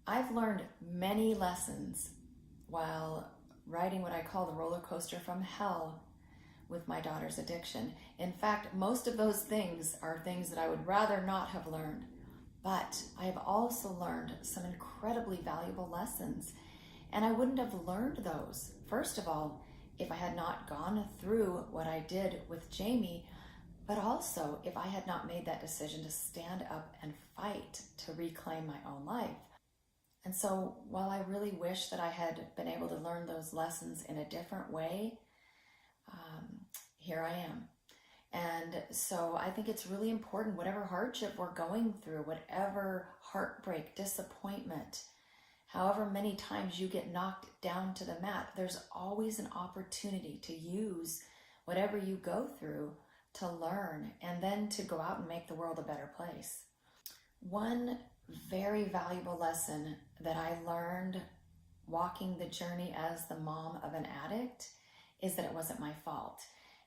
I've learned many lessons while riding what I call the roller coaster from hell with my daughter's addiction. In fact, most of those things are things that I would rather not have learned. But I have also learned some incredibly valuable lessons. And I wouldn't have learned those, first of all, if I had not gone through what I did with Jamie, but also if I had not made that decision to stand up and fight to reclaim my own life. And so while I really wish that I had been able to learn those lessons in a different way, here I am. And so I think it's really important, whatever hardship we're going through, whatever heartbreak, disappointment, however many times you get knocked down to the mat, there's always an opportunity to use whatever you go through to learn and then to go out and make the world a better place. One very valuable lesson that I learned walking the journey as the mom of an addict is that it wasn't my fault.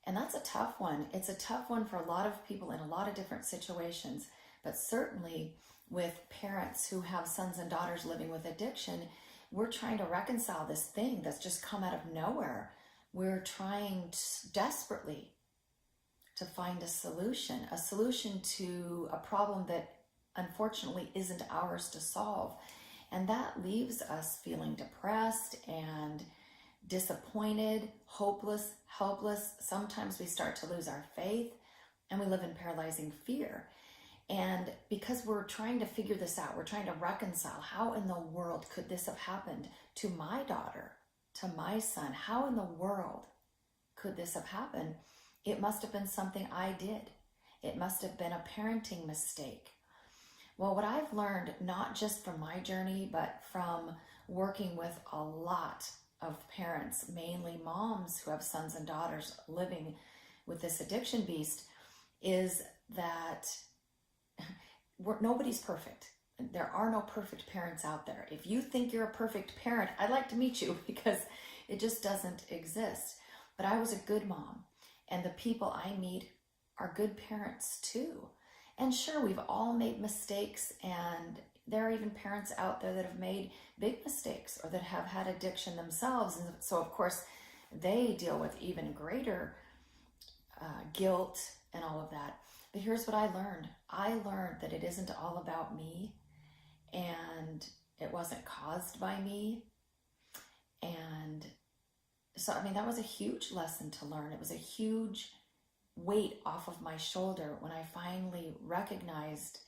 And that's a tough one. It's a tough one for a lot of people in a lot of different situations, but certainly with parents who have sons and daughters living with addiction, we're trying to reconcile this thing that's just come out of nowhere. We're trying desperately to find a solution to a problem that unfortunately isn't ours to solve. And that leaves us feeling depressed and disappointed, hopeless, helpless. Sometimes we start to lose our faith and we live in paralyzing fear. And because we're trying to figure this out, we're trying to reconcile, how in the world could this have happened to my daughter, to my son? How in the world could this have happened? It must have been something I did. It must have been a parenting mistake. Well, what I've learned, not just from my journey, but from working with a lot of parents, mainly moms who have sons and daughters living with this addiction beast, is that nobody's perfect. There are no perfect parents out there. If you think you're a perfect parent, I'd like to meet you, because it just doesn't exist. But I was a good mom, and the people I meet are good parents too. And sure, we've all made mistakes, and there are even parents out there that have made big mistakes or that have had addiction themselves. And so, of course, they deal with even greater guilt and all of that. But here's what I learned. I learned that it isn't all about me, and it wasn't caused by me. And so, I mean, that was a huge lesson to learn. It was a huge weight off of my shoulder when I finally recognized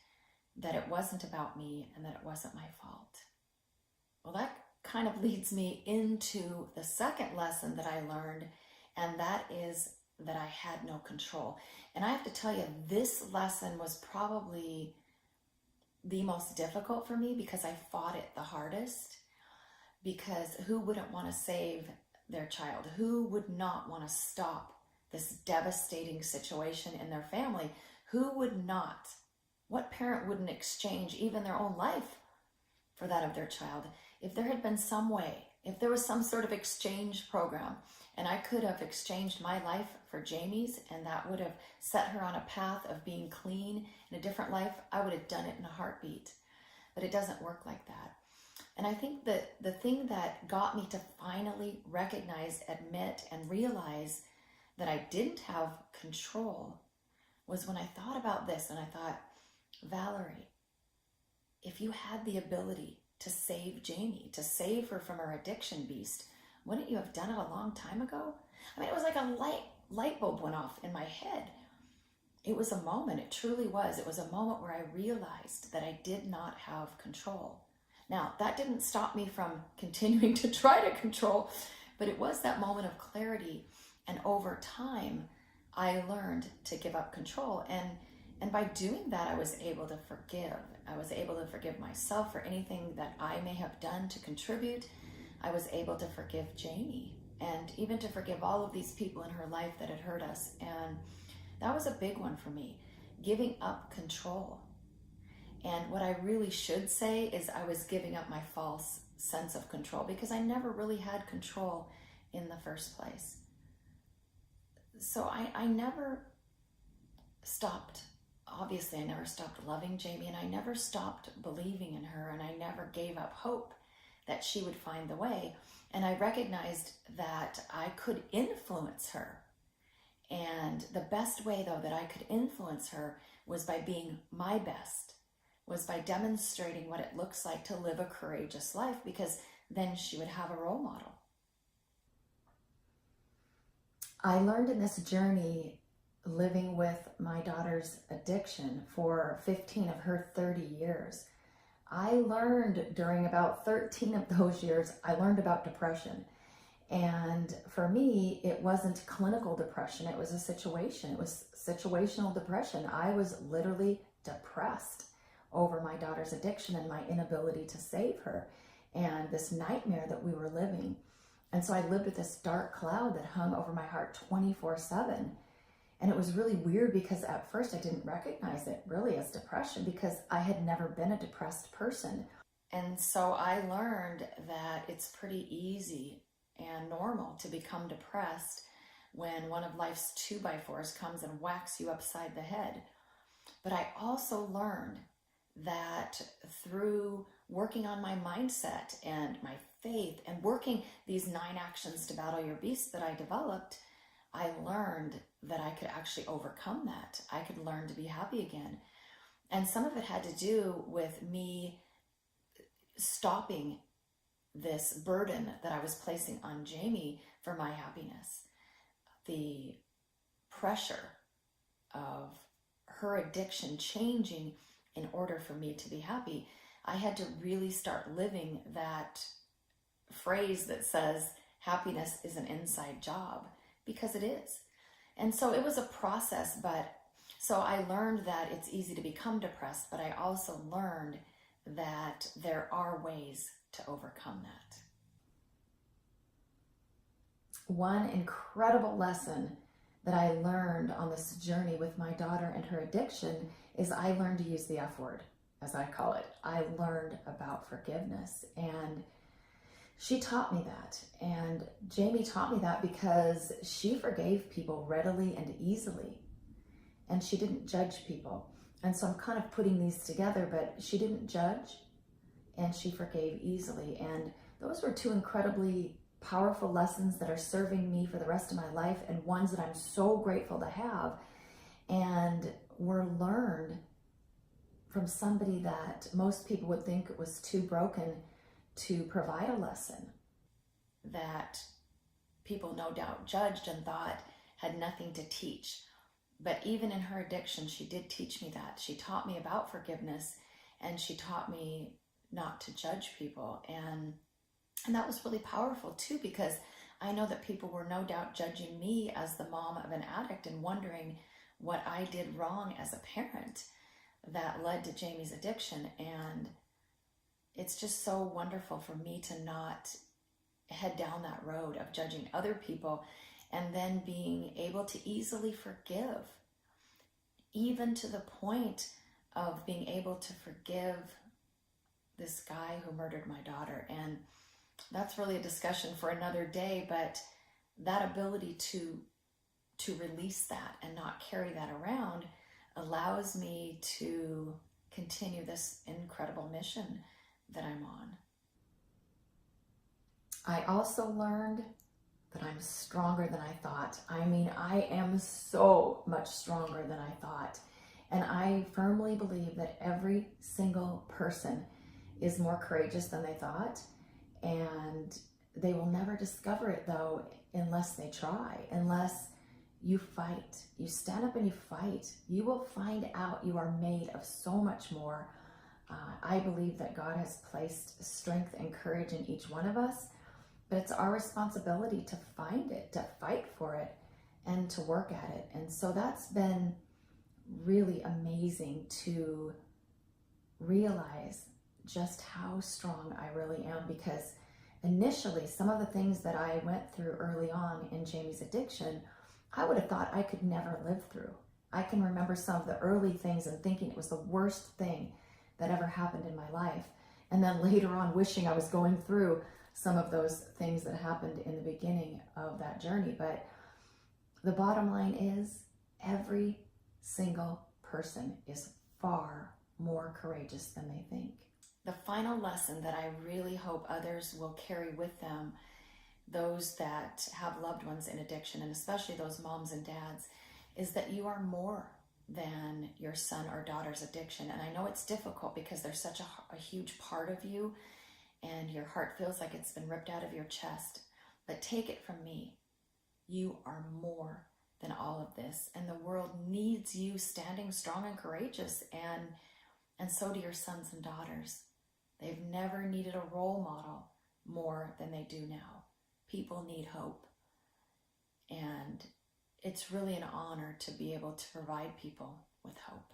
that it wasn't about me and that it wasn't my fault. Well, that kind of leads me into the second lesson that I learned, and that is that I had no control. And I have to tell you, this lesson was probably the most difficult for me because I fought it the hardest. Because who wouldn't want to save their child? Who would not want to stop this devastating situation in their family? Who would not? What parent wouldn't exchange even their own life for that of their child? If there had been some way, if there was some sort of exchange program, and I could have exchanged my life for Jamie's, and that would have set her on a path of being clean in a different life, I would have done it in a heartbeat. But it doesn't work like that. And I think that the thing that got me to finally recognize, admit, and realize that I didn't have control was when I thought about this, and I thought, Valerie, if you had the ability to save Jamie, to save her from her addiction beast, wouldn't you have done it a long time ago? I mean, it was like a light bulb went off in my head. It was a moment, it truly was. It was a moment where I realized that I did not have control. Now, that didn't stop me from continuing to try to control, but it was that moment of clarity. And over time, I learned to give up control. And by doing that, I was able to forgive. I was able to forgive myself for anything that I may have done to contribute. I was able to forgive Jamie, and even to forgive all of these people in her life that had hurt us. And that was a big one for me, giving up control. And what I really should say is I was giving up my false sense of control, because I never really had control in the first place. So I never stopped obviously I never stopped loving Jamie, and I never stopped believing in her, and I never gave up hope that she would find the way. And I recognized that I could influence her. And the best way, though, that I could influence her was by being my best, was by demonstrating what it looks like to live a courageous life, because then she would have a role model. I learned in this journey, living with my daughter's addiction for 15 of her 30 years, I learned during about 13 of those years, I learned about depression. And for me, it wasn't clinical depression. It was a situation. It was situational depression. I was literally depressed over my daughter's addiction and my inability to save her and this nightmare that we were living. And so I lived with this dark cloud that hung over my heart 24/7. And it was really weird because at first I didn't recognize it really as depression because I had never been a depressed person. And so I learned that it's pretty easy and normal to become depressed when one of life's 2x4s comes and whacks you upside the head. But I also learned that through working on my mindset and my faith and working these 9 actions to battle your beast that I developed, I learned that I could actually overcome that. I could learn to be happy again. And some of it had to do with me stopping this burden that I was placing on Jamie for my happiness. The pressure of her addiction changing in order for me to be happy. I had to really start living that phrase that says happiness is an inside job, because it is. And so it was a process, but so I learned that it's easy to become depressed, but I also learned that there are ways to overcome that. One incredible lesson that I learned on this journey with my daughter and her addiction is I learned to use the F word, as I call it. I learned about forgiveness, and she taught me that. And Jamie taught me that because she forgave people readily and easily, and she didn't judge people. And so I'm kind of putting these together, but she didn't judge and she forgave easily. And those were 2 incredibly powerful lessons that are serving me for the rest of my life, and ones that I'm so grateful to have, and were learned from somebody that most people would think was too broken to provide a lesson, that people no doubt judged and thought had nothing to teach. But even in her addiction, she did teach me that. She taught me about forgiveness, and she taught me not to judge people. And that was really powerful too, because I know that people were no doubt judging me as the mom of an addict and wondering what I did wrong as a parent that led to Jamie's addiction. And it's just so wonderful for me to not head down that road of judging other people, and then being able to easily forgive, even to the point of being able to forgive this guy who murdered my daughter. And that's really a discussion for another day, but that ability to release that and not carry that around allows me to continue this incredible mission that I'm on. I also learned that I'm stronger than I thought. I mean, I am so much stronger than I thought. And I firmly believe that every single person is more courageous than they thought. And they will never discover it, though, unless they try, unless you fight. You stand up and you fight. You will find out you are made of so much more. I believe that God has placed strength and courage in each one of us, but it's our responsibility to find it, to fight for it, and to work at it. And so that's been really amazing to realize just how strong I really am, because initially some of the things that I went through early on in Jamie's addiction, I would have thought I could never live through. I can remember some of the early things and thinking it was the worst thing that ever happened in my life. And then later on wishing I was going through some of those things that happened in the beginning of that journey. But the bottom line is every single person is far more courageous than they think. The final lesson that I really hope others will carry with them, those that have loved ones in addiction, and especially those moms and dads, is that you are more than your son or daughter's addiction. And I know it's difficult because they're such a huge part of you, and your heart feels like it's been ripped out of your chest. But take it from me, you are more than all of this, and the world needs you standing strong and courageous, and so do your sons and daughters. They've never needed a role model more than they do now. People need hope, and it's really an honor to be able to provide people with hope.